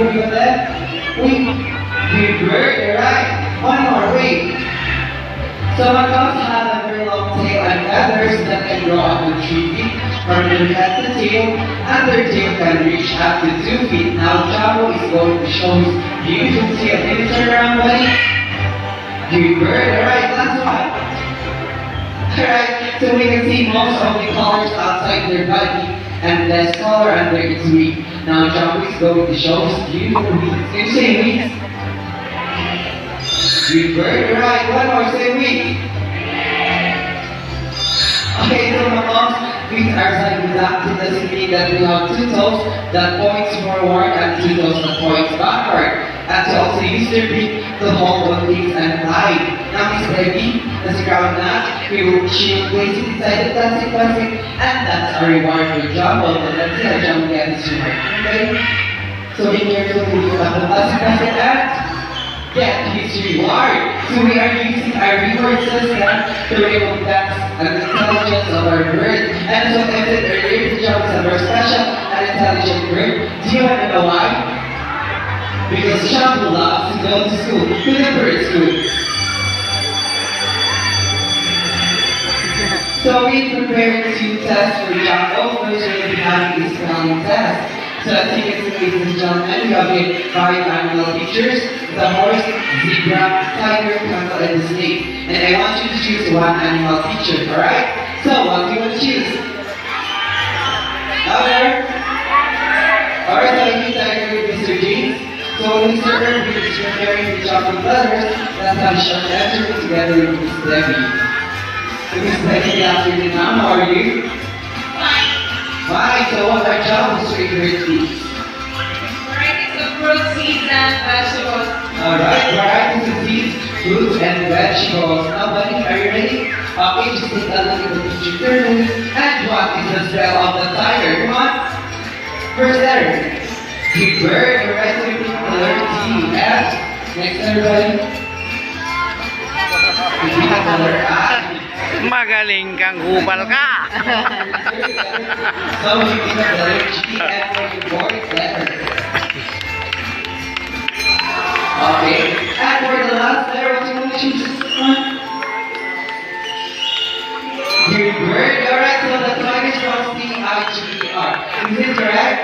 movie with them? Wait, good bird, alright. One more, wait. So macaws have a very long tail and feathers that can grow up to 3 feet from their head to tail, and their tail can reach up to 2 feet. Now Jumbo is going to show his beautiful tail. Can you turn around, buddy? Good bird, alright, last one. Alright, so we can see most of the colors outside their body and less color under its wing. Now Jumbo is going to show his beautiful wings. Can you say wings? Good bird, alright, one more, say wings. Okay, so macaws, wings are slightly back. It doesn't mean that we have 2 toes that points forward and 2 toes that points backward. And to also use their beak to hold on things and fly. Now Miss Debbie, as a ground nut, she will place it inside the plastic, and that's our reward for Jumbo. And let's see how Jumbo gets his reward. Okay? So be careful to use up the plastic and get his reward. So we are using our reward system to recognize the intelligence of our bird. And so I said earlier, Jumbo is a very special and intelligent bird. Do you want to know why? Because Jumbo loves to go to school, to the bird school. So we prepared 2 tests for Jumbo. First, we will be having a spelling test. So as you can see, ladies and gentlemen, we have 5 animal pictures: the horse, zebra, tiger, camel, and the snake. And I want you to choose 1 animal picture, alright? So what do you want to choose? Louder? Alright, so I need tiger with Mr. James. So Mr. Irving is preparing the chocolate letters. Let's have a short answer together with Miss Debbie. So Miss Debbie, good afternoon, ma'am. How are you? Fine. So what are Jumbo's favorite foods? Varieties of fruit, seeds, and vegetables. Alright, varieties of seeds, fruits, and vegetables. Now, buddy, are you ready? Okay, just take a look at the picture clearly. And what is the spell of the tiger? Come on. First letter. Good bird. Alright, so we pick the letter T. F. Next letter, buddy. We pick the letter I. Magaling kang hubal ka. So we pick the letter G and for the 4th letter. Okay, and for the last letter, what do you want to choose? Good bird. Alright, so the tiger spells T-I-G-E-R. Is it correct?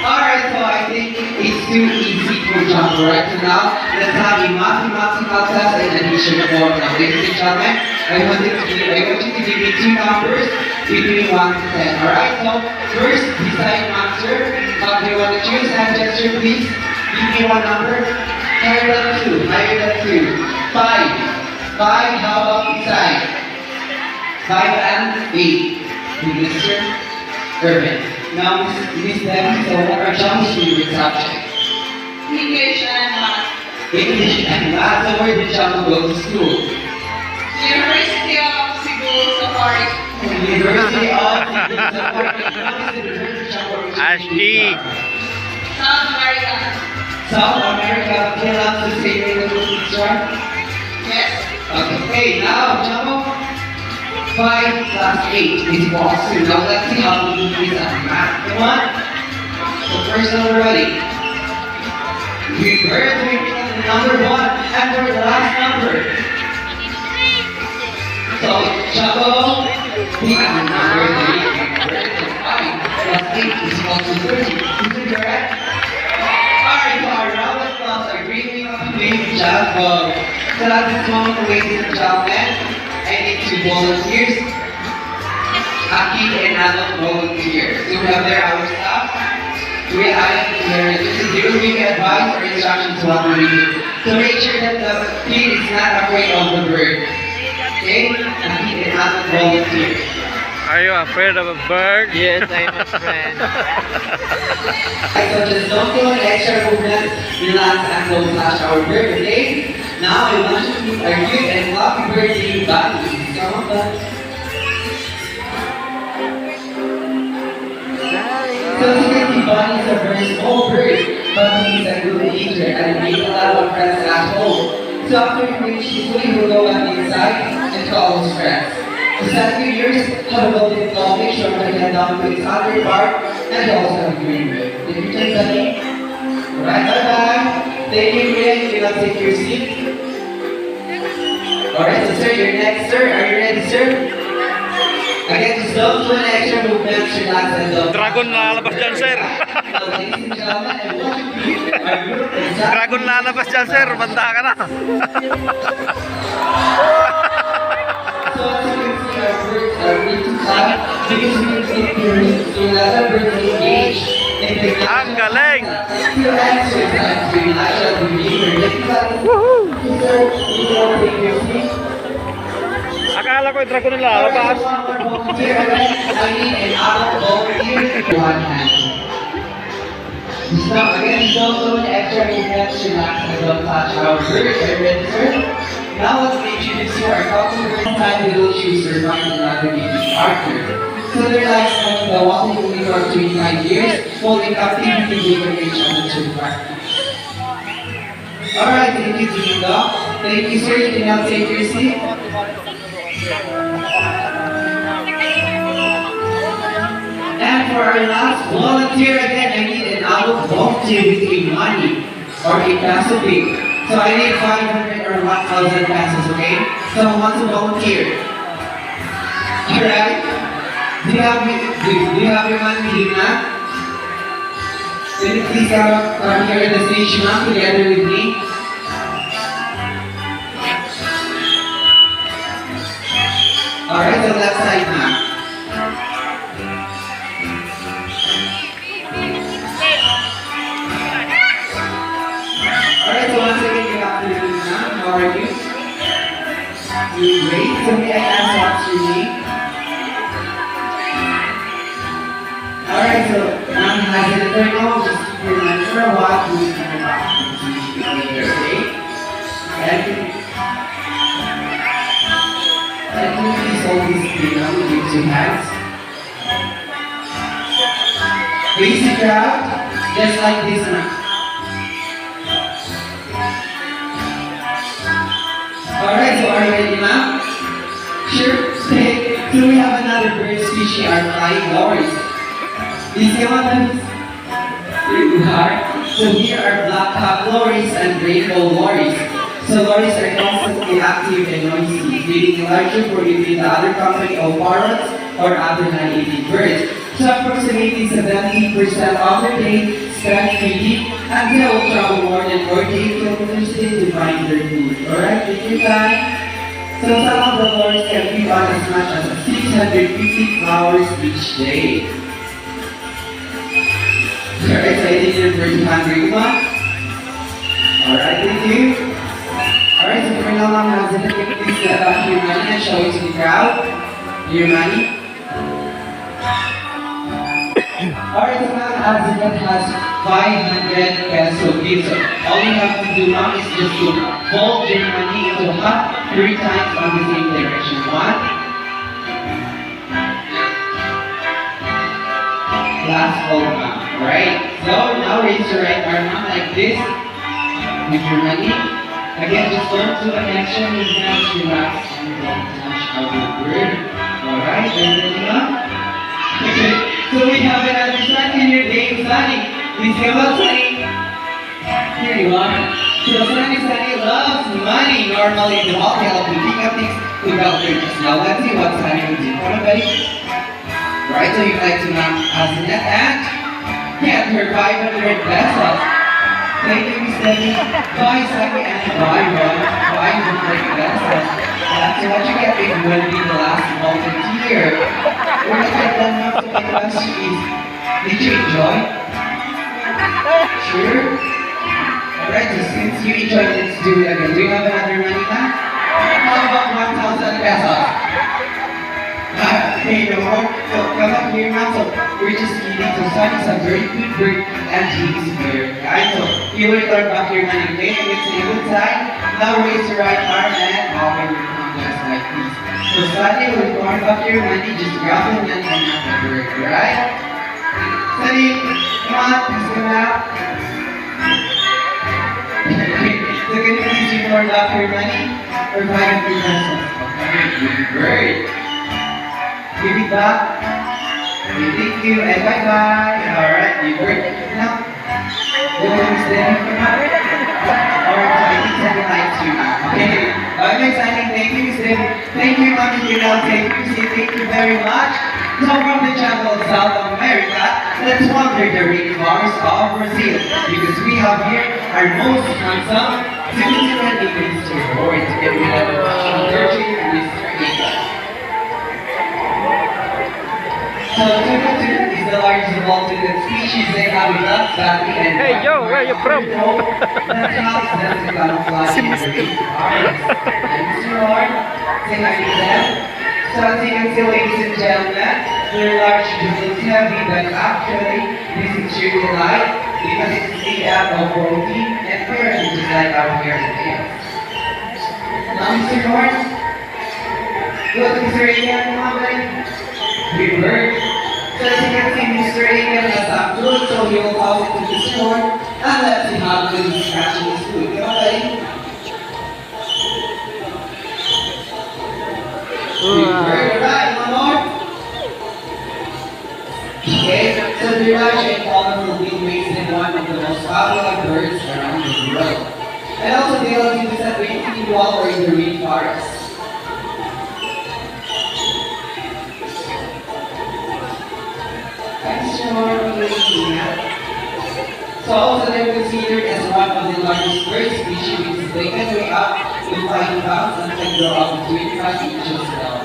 Alright, so I think it's too easy for Jumbo, right? So now, let's have a mathematical test and addition form. Now, ladies and gentlemen, I want you to give me 2 numbers between 1 to 10. Alright, so first, decide an answer. What do you want to choose? Hand gesture, please. Give me 1 number. Higher than 2. Higher than 2. 5. 5, how about decide? 5 and 8. Mr. Irvin. Now, Miss Debbie, so what are Jumbo's favorite subjects? English and math. English and math. So where did Jumbo go to school? University of Cebu Safari. University of Cebu Safari. What is the university Jumbo Ashley. South America. South America. Can you love to say the Philippines, right? Yes. Okay. Hey, now Jumbo. 5 plus 8 is equal to. Now let's see how we do this at math. Come on. So first number ready. We birds we pick up the number 1 and for the last number. So Jumbo, pick up the number 3. Birds and 5 plus 8 is equal to 30. Is it correct? Alright, so our round of applause are greeting of the baby Jumbo. So at this moment, ladies and gentlemen, I need 2 volunteers, a kid and adult volunteers. So we have their our staff. We have their give me advice or instructions what we do. So make sure that the kid is not afraid of the bird. Okay? A kid and adult volunteers. Are you afraid of a bird? Yes, I'm a friend. So just don't do an extra movement, relax and go slash our bird, okay? Now I want you to meet our cute and happy birthday bunny. Come on, bud. So you can see Bunny is a very small bird, but he is a good eater and makes a lot of friends at home. So after he finishes school, he will go back inside and call his friends. The last few years have built in knowledge from the head down to its other part and also have green. Did you take that? Thank you, Kuya. You can now take your seat. Alright, so sir, you're next, sir. Are you ready, sir? Again, just don't do an extra movement, relax, and don't. Dragon lalabas dyan, sir. So, ladies and gentlemen, I want you to be our group exactly. Dragon lalabas dyan, sir. Banda ka na. So as you can see, our birds are really too flat because we can see clearly. So let our birds engage in the Ang galing! to exercise to natural behavior. Akala ko yung dragon na lalabas. Volunteer again. I need an adult volunteer. One hand. So again, don't do an extra movement, relax, and don't touch our birds. Are you ready, sir? Now let's introduce you our couple. Time we will choose their right and navigate partner. So their lifespan the walking only for 25 years, holding activity given age on the two partners. Alright, thank you, Tinga. Thank you, sir. You can now take your seat. And for our last volunteer, again, I need an adult volunteer with a money or a peso pay. So I need 500 or 1,000 pesos, okay? So who wants to volunteer? Alright? Do you have your money, Lina? Can you please come here in the stage, ma'am, together with me? Alright, so left side, ma'am. Alright, so once again, good afternoon, ma'am. How are you? Doing great. So may I ask what's your name? Alright, so ma'am has it right now. Just keep your mind for a while. We'll come back to you later, okay? And can you please hold this freedom with your two hands? Face the crowd, just like this, ma'am. Alright, so are you ready, ma'am? Sure. So we have another bird species, our flying lorries. These ones, here we are. So here are black-cap lorries and rainbow lorries. So lorries are constantly active and noisy, breeding larger for either the other company of parrots or other non-eating birds. So approximately 70% of their day spent feeding, and they will travel more than 48 kilometers a day to find their food. Alright, take your time. So some of the lorries can feed on as much as 650 flowers each day. Alright, so I think you're pretty hungry, one. Alright, thank you. Alright, so for now, ma'am, please get back your money and show it to the crowd. Your money. Alright, so ma'am, Azimat has 500 peso gift. So all you have to do, ma'am, is just to fold your money into half 3 times on the same direction. 1. Last fold, ma'am. Alright, so now raise your right arm, ma'am, like this. With your money. Again, just don't do an extra movement, relax, and don't touch our bird. Alright, ready, ma'am? Okay, so we have another son in your name, Sunny. Please come up, Sunny. Here you are. So Sunny loves money. Normally, the whole help you pick up things without purchase. Now let's see what Sunny will do. Come on, buddy. Right, so you'd like to now ask the net and get her 500 pesos. Thank you, Miss Debbie. Buy Sunny and buy one. 500 pesos. That's what you get if you will be the last volunteer. We're not yet done now, so my question is, did you enjoy? Sure? Alright, so since you enjoyed, let's do it again. Do you have another money now? How about 1,000 pesos? Okay, no more. So come up here, ma'am. So we're just eating. So Sunny is a very good bird and he is very kind. So you will return back your money, okay? And it's a good side. Now raise your right arm and open your palm just like this. So Sunny will return back your money. Just grab the money and not the bird, alright? Sunny, come on, please come out. So can you please return back your money? Or 500 pesos. Okay, good bird. Give it back. Okay, thank you and bye-bye. Alright, you work. Now, go and stand. exclusive. Thank you, Mabuti. Thank you very much. So from the jungle of South America, let's wander the rainforests of Brazil, because we have here our most handsome, significant Mr. Board, and we have a nurturing Mr. Ika. So Tutu is the largest of all tutu species. They have enough family and Hey, Joe, where you from? That's how it's done to camouflage in the rainforest. And Mr. Lord, say hi to them. So as you can see, ladies and gentlemen, their large looks heavy, but actually this is extremely light because it's made out of protein and keratin, just like our hair and nails. Now, Mr. North, look, Mr. Aiken, come on, buddy. Good bird. So as you can see, Mr. Aiken has some food, so he will toss it to Mr. North, and let's see how good he's scratching his food. Come on, buddy. Right, one more. Okay, so the large and colorful wing makes them one of the most popular birds around the world. And also they are used at waiting wall or in the rainforest. So also they're considered as one of the largest bird species because they can weigh up to 5 pounds and can grow up to 25 inches long.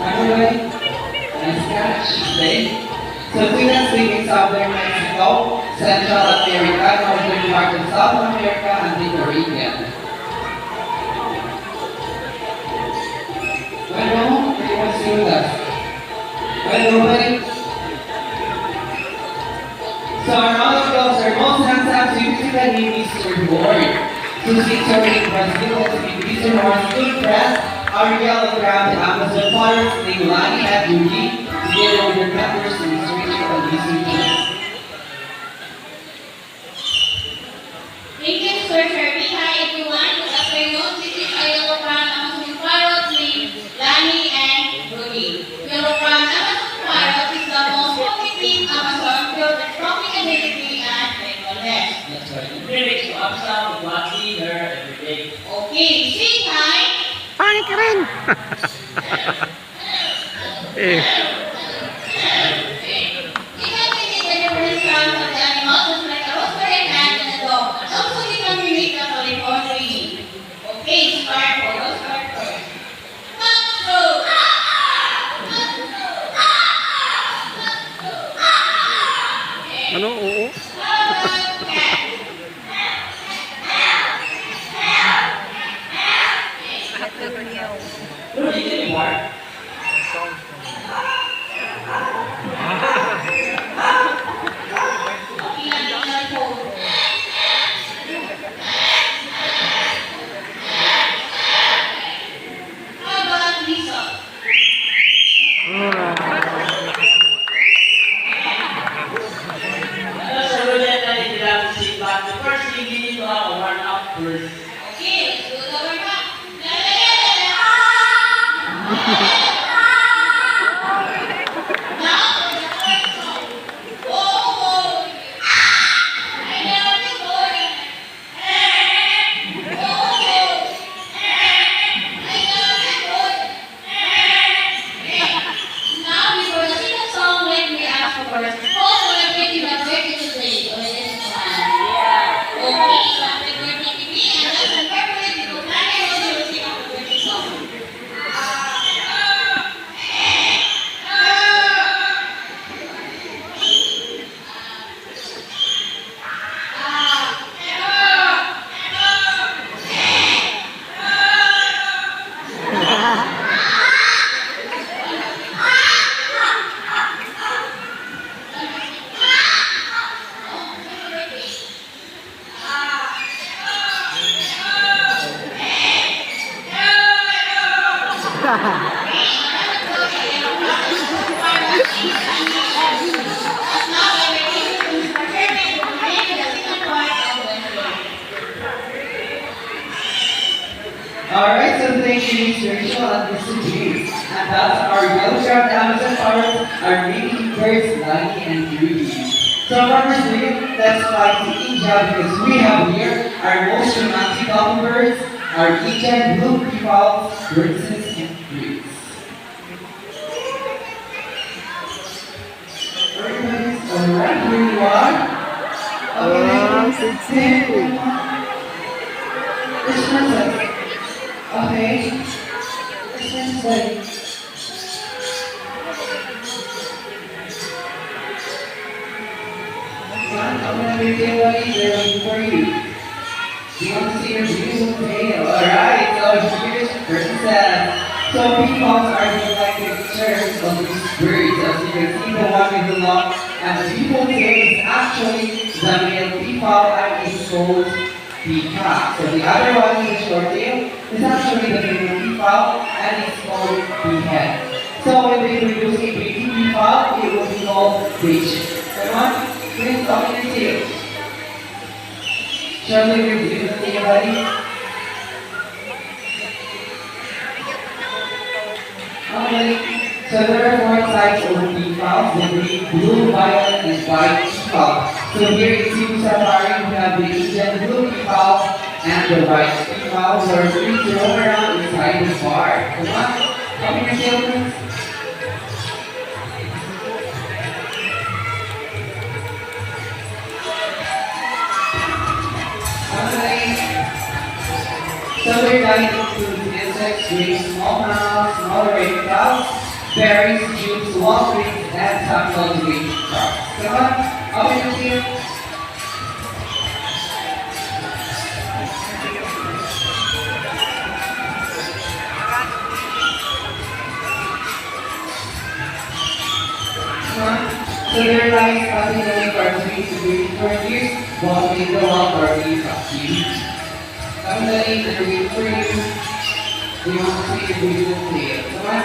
Anyway, nice catch, okay? So tunas live in southern Mexico, Central America, northern part of South America, and the Caribbean. Well, no, anyone see with us? Well, nobody? So our round of applause, our most handsome significant name is Mr. Board. To see in Brazil has been Mr. Board's good friends, our yellow-crowned Amazon forest named Lani and Yuri, together with their members in Mr. Rachel and Mr. James. Thank you, Sir Sherby. Hi, everyone. Good afternoon. This is a yellow-crowned Amazon parrot named Lani and Yuri. Yellow-crowned Amazon parrot is the most protective Amazon built with tropic ability and playfulness. That's right. Lyrics to observe watching her every day. Okay, sing hi. Pangit ka rin! Eh. Okay, start for us. Start first. Ano? Oo? Alright, so thank you, Mr. Rachel and Mr. James. And that's our yellow-crowned Amazon parrots, our mating birds, Lani and Yuri. So farmers leave, let's fly to India because we have here our most romantic hummingbirds, are Egypt blue peacocks, versus and breeds. Alright, here you are. Wow, Okay, sexy. which princess? Okay. Which princess? Son, I'm gonna be there waiting for you. Do you want to see your beautiful tail? Alright, so here's princess. So peacocks are the collective terms of these birds. As you can see, the one with the long and the beautiful tail is actually the male peacock and is called peacock. So the other one with the short tail is actually the female peacock and it's called peahen. So when they produce a baby peacock, it will be called bitch. Come on, please talk in your tail. Shall we review the tail, buddy? Okay, so there are 4 types of peacocks: the green, blue, violet, and white peacock. So here in Cebu Safari, we have the Asian blue peacock and the white peacock who are free to roam around inside the bar. Come on, come in your children. Okay. So their diet includes insects, grapes, small mammals, smaller reptiles, berries, juice, wild greens, and some cultivated crops. Come on, up in the field. Come on. So their lives have been only for 3 to 34 years, while they go out for 3 years. I'm letting the read for you. We want to see your beautiful tail. Come on.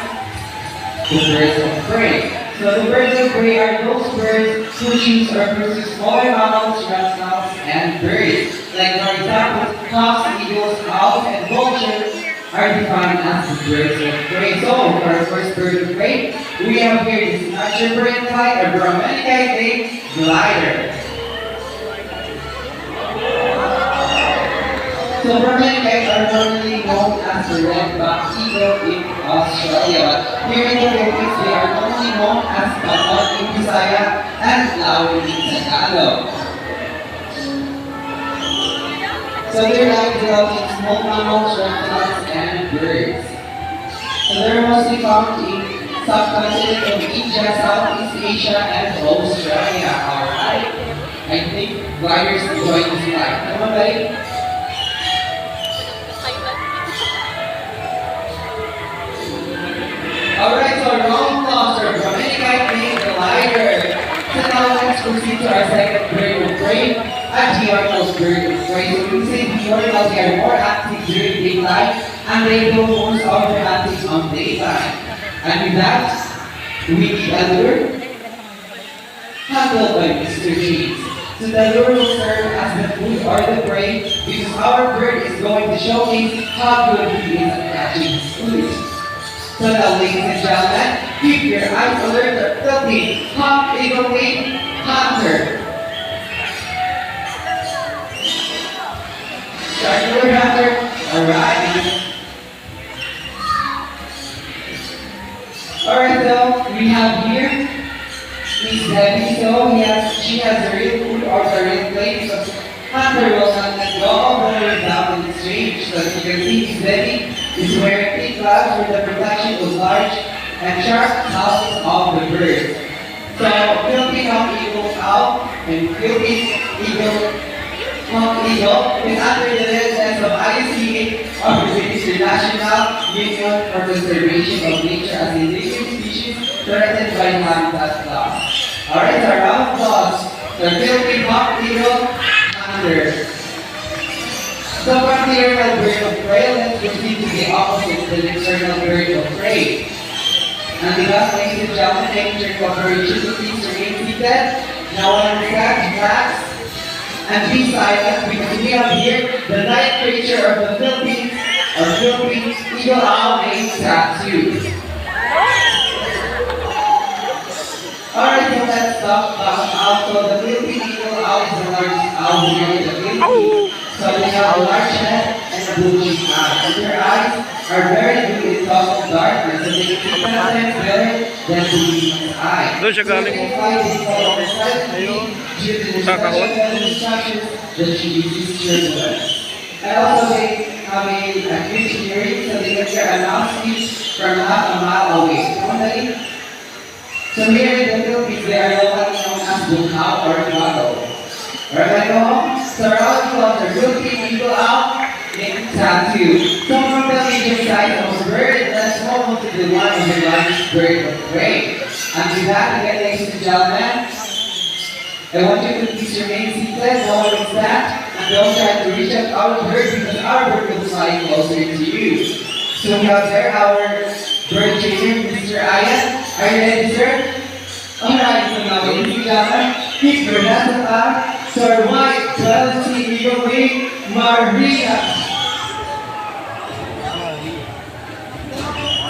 The birds of prey. So the birds of prey are those birds who choose or pursue smaller mammals, reptiles, and birds. Like for example, cocks, eagles, owls, and vultures are defined as the birds of prey. So for our first bird of prey, we have here this archer bird type, a Brahmanicite named glider. So Brahmanites are normally known as the red-backed eagle in Australia, but here in the Philippines they are normally known as papanood in Bisaya and lawi in Tagalog. So their life developed in small mammals, reptiles, and birds. So they're mostly found in subcontinent of India, Southeast Asia, and Australia. Alright, I think gliders enjoy this life. Come on, buddy. Alright, so round cluster from any kind named glider. So now let's proceed to our second bird of prey, a diurnal bird of prey. So we say diurnal, they are more active during daytime and they do most of their activities on daytime. And with that, we need a lure handled by Mr. Cheese. So the lure will serve as the food or the prey because our bird is going to showcase how good he is at catching his food. So now, ladies and gentlemen, keep your eyes alert for filthy, hawk, eagle, wing, hunter. Start your hunter. Alright. Alright, so we have here Miss Debbie. So she has the real food or the real plate because hunter will not let go all the way down in the strange. So as you can see, Miss Debbie is wearing thick gloves for the protection of large and sharp talons of the bird. So, Philippine hawk eagle owl and Philippine eagle hawk eagle is under the license of ICA or the International Union for Conservation of Nature as Endangered Species threatened by habitat loss. Alright, so round of applause for Philippine hawk eagle under. So from the diurnal bird of prey, let's proceed to the opposite, the nocturnal bird of prey. And because, ladies and gentlemen, thank you for your cooperation, so please remain seated. Now understand, relax, and be silent because we have here the night creature of the Philippines, or Philippine eagle owl named Tattoo. Alright, so let's talk about owl. So the Philippine eagle owl is the largest owl here in the Philippines. So we have a large head and a bulging eyes. And their eyes are very good in total darkness, and they can see content better than the human's eye. Doon siya galing. So they fly this far precisely due to the Sa kahon. special instructions that she uses to learn. And also they have a huge hearing, so they can hear a loud speech from half a mile away. So here in the Philippines, they are locally known as bunghao or gago. Alright, I go home. So around the clock, the real thing we go out in tattoo. So from the medium size of a bird, let's move on to the one of the largest bird of prey. And with that, again, ladies and gentlemen, I want you to please remain seated, no one is that, and don't try to reach out our bird because our bird will fly closer to you. So we have there our bird trainer, Mr. Ayan. Are you ready, sir? Alright, so now ladies and gentlemen, keep your hands up. So our white 12 eagle wing, Maria.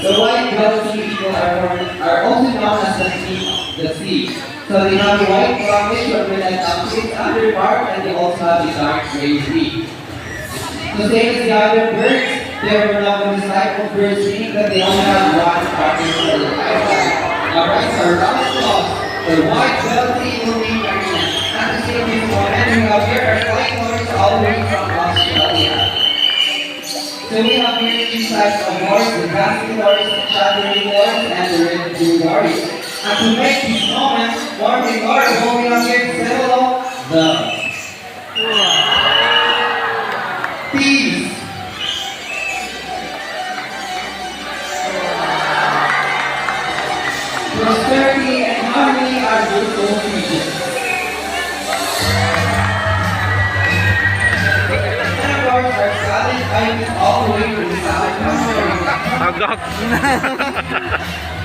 The white 12 eagle are also known as the sea. So they have a white brownish or reddish uptake underbark, and they also have a dark gray beak. So same as the other birds, they are not this type of birds, meaning that they only have one particular lifestyle. Alright, so round applause. The white 12 eagle wing Maria. At the same time, we have here our flying horse all the way from Australia. So we have here three types of horse, the basking horse, the chattering horse, and the red-blue horse. And to make this moment more memorable, we have here several the peace. Prosperity and harmony are beautiful features. And of course, our salad items all the way to the salad Agak.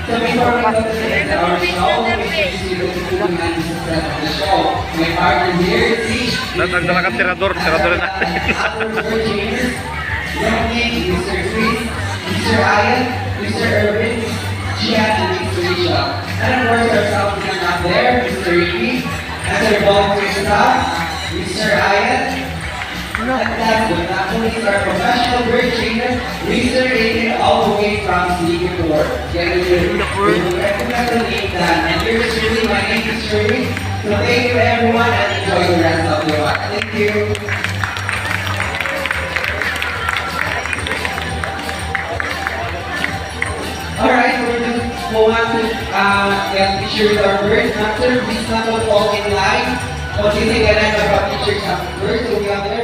So before we go to the end of our show, we introduce you to the two men who success of the show. My partner here is Nagdala ka tirador na. our bird trainers, young name, Mr. Chris, Mr. Ayan, Mr. Irvin, Gian, and Mr. Risha. And of course, our sound man up there, Mr. Ricky, and their volunteer staff, Mr. Ayan. And last but not least, our professional bird trainer, Mr. Aiken, all the way from Singapore. Together with we will recognize the name Dan. And here's Shirley, my name is Shirley. So thank you everyone and enjoy the rest of the walk. Thank you. Alright, we're just go on to get pictures of our birds. Master, please not all fall in line. Continue to get about pictures of birds. So we have there.